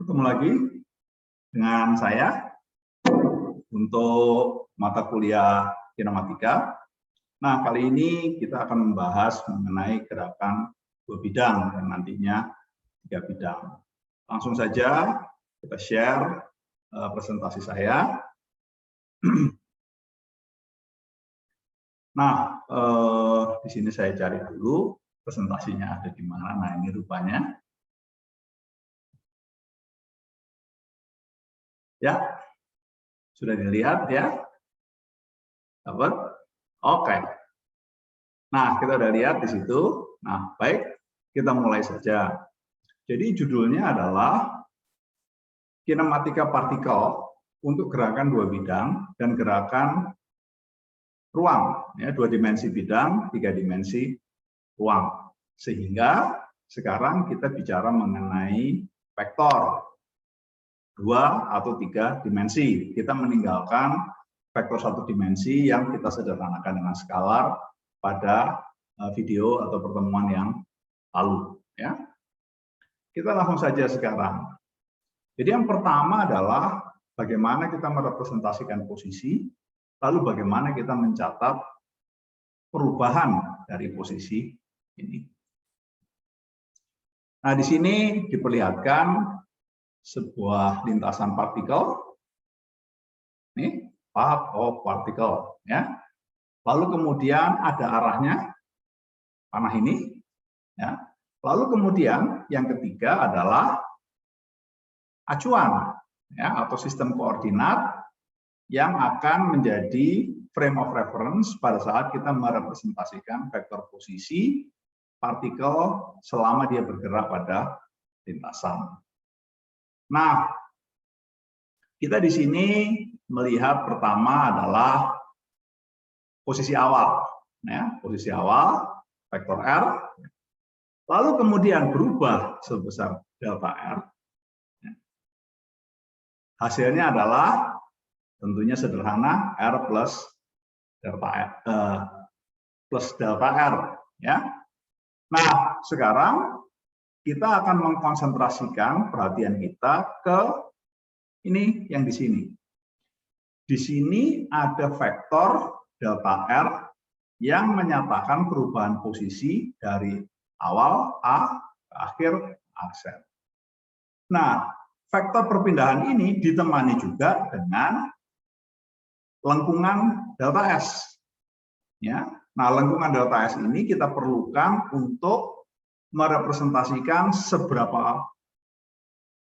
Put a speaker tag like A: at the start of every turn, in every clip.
A: Ketemu lagi dengan saya untuk mata kuliah kinematika. Nah, kali ini kita akan membahas mengenai gerakan dua bidang dan nantinya 3 bidang. Langsung saja kita share presentasi saya. Nah, di sini saya cari dulu presentasinya ada di mana. Nah, ini rupanya. Ya, sudah dilihat ya? Dapat? Oke. Nah, kita udah lihat di situ. Nah, baik, kita mulai saja. Jadi judulnya adalah kinematika partikel untuk gerakan dua bidang dan gerakan ruang, ya, 2 dimensi bidang, 3 dimensi ruang. Sehingga sekarang kita bicara mengenai vektor 2 atau 3 dimensi. Kita meninggalkan vektor 1 dimensi yang kita sederhanakan dengan skalar pada video atau pertemuan yang lalu. Ya. Kita langsung saja sekarang. Jadi yang pertama adalah bagaimana kita merepresentasikan posisi, lalu bagaimana kita mencatat perubahan dari posisi ini. Nah, di sini diperlihatkan sebuah lintasan partikel, ini path of particle, ya. Lalu kemudian ada arahnya, panah ini, ya. Lalu kemudian yang ketiga adalah acuan, ya, atau sistem koordinat yang akan menjadi frame of reference pada saat kita merepresentasikan vektor posisi partikel selama dia bergerak pada lintasan. Nah, kita di sini melihat pertama adalah posisi awal, ya, posisi awal vektor R, lalu kemudian berubah sebesar delta R. Hasilnya adalah tentunya sederhana R plus delta R, ya. Nah, sekarang kita akan mengkonsentrasikan perhatian kita ke ini yang di sini. Di sini ada vektor delta R yang menyatakan perubahan posisi dari awal A ke akhir aksen. Nah, vektor perpindahan ini ditemani juga dengan lengkungan delta S. Ya. Nah, lengkungan delta S ini kita perlukan untuk merepresentasikan seberapa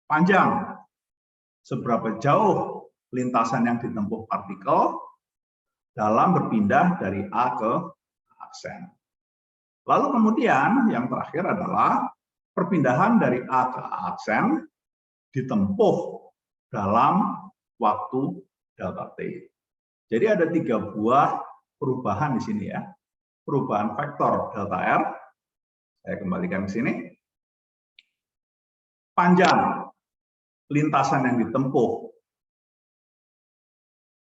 A: panjang, seberapa jauh lintasan yang ditempuh partikel dalam berpindah dari A ke aksen. Lalu kemudian yang terakhir adalah perpindahan dari A ke aksen ditempuh dalam waktu delta T. Jadi ada 3 buah perubahan di sini, ya. Perubahan vektor delta R. Saya kembalikan ke sini. Panjang lintasan yang ditempuh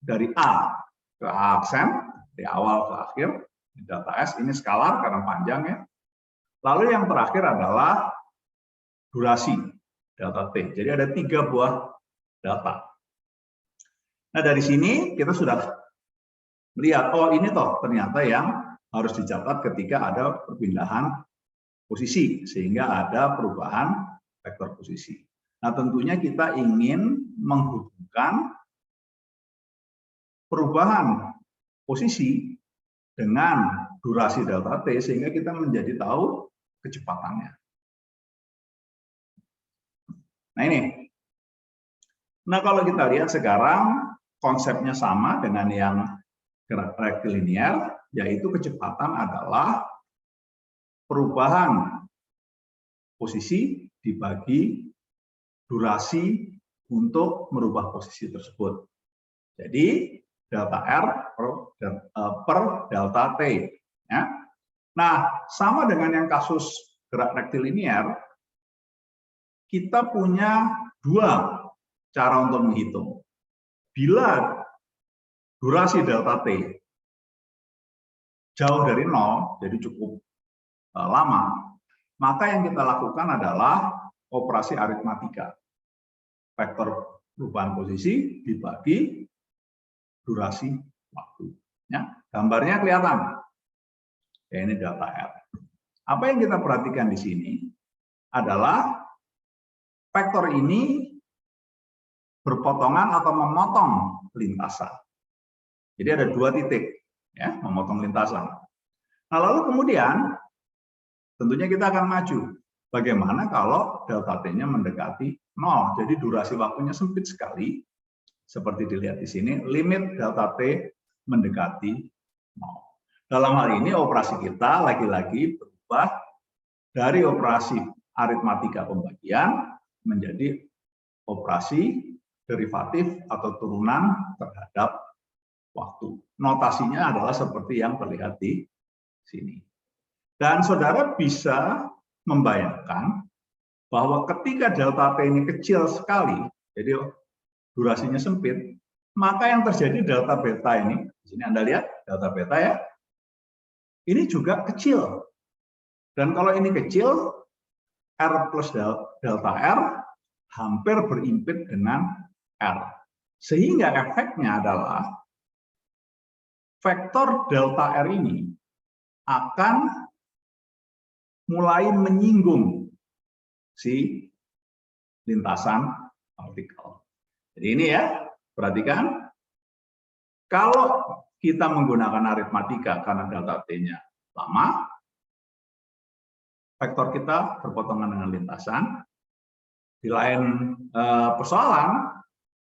A: dari A ke aksen, dari awal ke akhir, delta S ini skalar karena panjang, ya. Lalu yang terakhir adalah durasi delta T. Jadi ada 3 buah delta. Nah, dari sini kita sudah melihat, oh ini toh ternyata yang harus dicatat ketika ada perpindahan posisi, sehingga ada perubahan vektor posisi. Nah, tentunya kita ingin menghubungkan perubahan posisi dengan durasi delta T, sehingga kita menjadi tahu kecepatannya. Nah, ini. Nah, kalau kita lihat sekarang, konsepnya sama dengan yang gerak rektilinear, yaitu kecepatan adalah perubahan posisi dibagi durasi untuk merubah posisi tersebut. Jadi delta R per delta T. Ya. Nah, sama dengan yang kasus gerak rektilinear, kita punya 2 cara untuk menghitung. Bila durasi delta T jauh dari 0, jadi cukup lama, maka yang kita lakukan adalah operasi aritmatika. vektor perubahan posisi dibagi durasi waktu. Ya, gambarnya kelihatan. Ya, ini delta R. Apa yang kita perhatikan di sini adalah vektor ini berpotongan atau memotong lintasan. Jadi ada dua titik, ya, memotong lintasan. Nah, lalu kemudian tentunya kita akan maju. Bagaimana kalau delta T-nya mendekati 0? Jadi durasi waktunya sempit sekali. Seperti dilihat di sini, limit delta T mendekati 0. Dalam hal ini operasi kita lagi-lagi berubah dari operasi aritmatika pembagian menjadi operasi derivatif atau turunan terhadap waktu. Notasinya adalah seperti yang terlihat di sini. Dan saudara bisa membayangkan bahwa ketika delta T ini kecil sekali, jadi durasinya sempit, maka yang terjadi delta beta ini, di sini Anda lihat delta beta ya, ini juga kecil. Dan kalau ini kecil, R plus delta R hampir berimpit dengan R. Sehingga efeknya adalah vektor delta R ini akan mulai menyinggung si lintasan partikel. Jadi ini ya, perhatikan. Kalau kita menggunakan aritmatika karena delta T-nya lama, vektor kita berpotongan dengan lintasan. Di lain persoalan,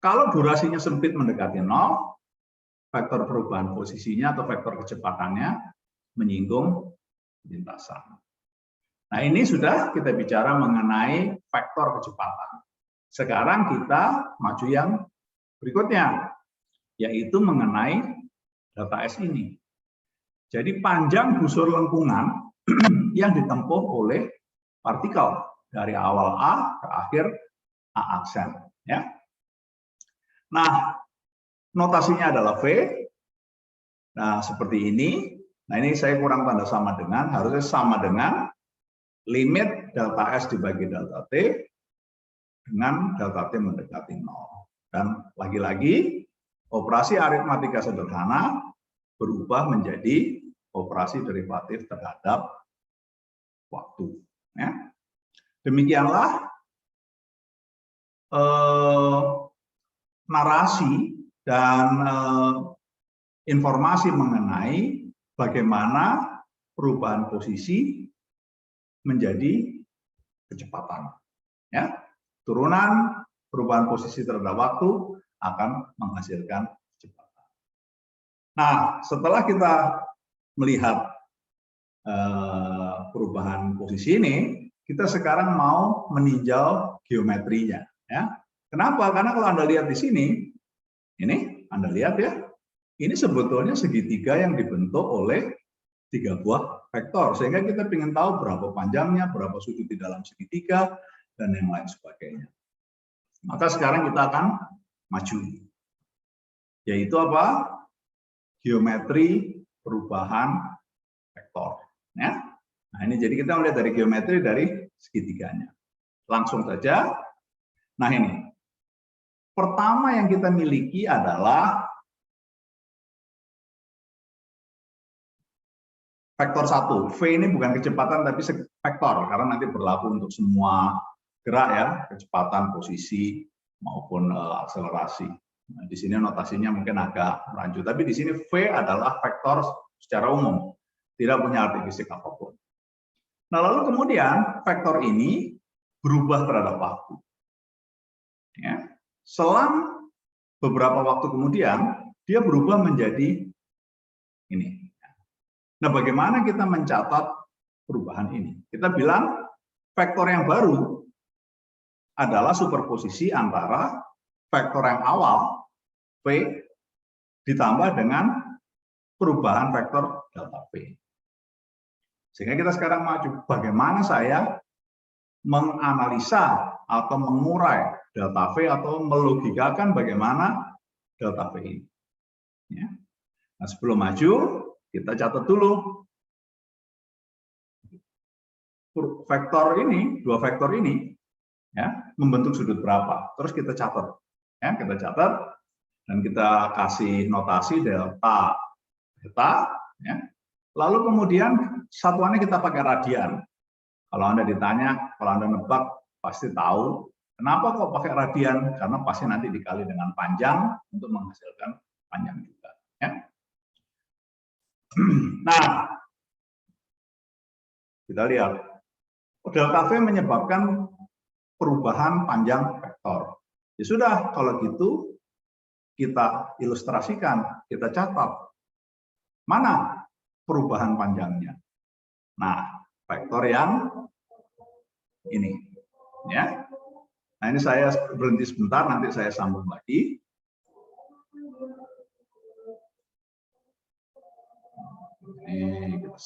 A: kalau durasinya sempit mendekati 0, vektor perubahan posisinya atau vektor kecepatannya menyinggung lintasan. Nah, ini sudah kita bicara mengenai vektor kecepatan. Sekarang kita maju yang berikutnya, yaitu mengenai delta S ini. Jadi panjang busur lengkungan yang ditempuh oleh partikel dari awal A ke akhir A aksen. Ya. Nah, notasinya adalah V. Nah, seperti ini. Nah, ini saya kurang tanda sama dengan, harusnya sama dengan limit delta S dibagi delta T dengan delta T mendekati 0. Dan lagi-lagi, operasi aritmatika sederhana berubah menjadi operasi derivatif terhadap waktu. Ya. Demikianlah narasi dan informasi mengenai bagaimana perubahan posisi menjadi kecepatan. Ya. Turunan perubahan posisi terhadap waktu akan menghasilkan kecepatan. Nah, setelah kita melihat perubahan posisi ini, kita sekarang mau meninjau geometrinya. Ya. Kenapa? Karena kalau Anda lihat di sini, ini Anda lihat ya, ini sebetulnya segitiga yang dibentuk oleh 3 buah vektor. Sehingga kita ingin tahu berapa panjangnya, berapa sudut di dalam segitiga, dan yang lain sebagainya. Maka sekarang kita akan maju. Yaitu apa? Geometri perubahan vektor. Ya. Nah, ini jadi kita melihat dari geometri dari segitiganya. Langsung saja. Nah, ini. Pertama yang kita miliki adalah vektor 1. V ini bukan kecepatan tapi vektor karena nanti berlaku untuk semua gerak ya, kecepatan, posisi maupun akselerasi. Nah, di sini notasinya mungkin agak rancu, tapi di sini V adalah vektor secara umum, tidak punya arti fisik apapun. Nah, lalu kemudian vektor ini berubah terhadap waktu. Ya. Selang beberapa waktu kemudian, dia berubah menjadi ini. Nah, bagaimana kita mencatat perubahan ini? Kita bilang vektor yang baru adalah superposisi antara vektor yang awal, V, ditambah dengan perubahan vektor delta V. Sehingga kita sekarang maju, bagaimana saya menganalisa atau mengurai delta V atau melogikakan bagaimana delta V ini. Ya. Nah, sebelum maju, kita catat dulu. Vektor ini, 2 vektor ini, ya, membentuk sudut berapa. Terus kita catat, ya, kita catat dan kita kasih notasi delta, ya. Lalu kemudian satuannya kita pakai radian. Kalau Anda ditanya, kalau Anda nebak pasti tahu. Kenapa kok pakai radian? Karena pasti nanti dikali dengan panjang untuk menghasilkan panjang juga. Ya. Nah, kita lihat. Delta V menyebabkan perubahan panjang vektor. Ya sudah, kalau gitu kita ilustrasikan, kita catat. Mana perubahan panjangnya? Nah, vektor yang ini. Ya. Nah, ini saya berhenti sebentar, nanti saya sambung lagi. Ini kita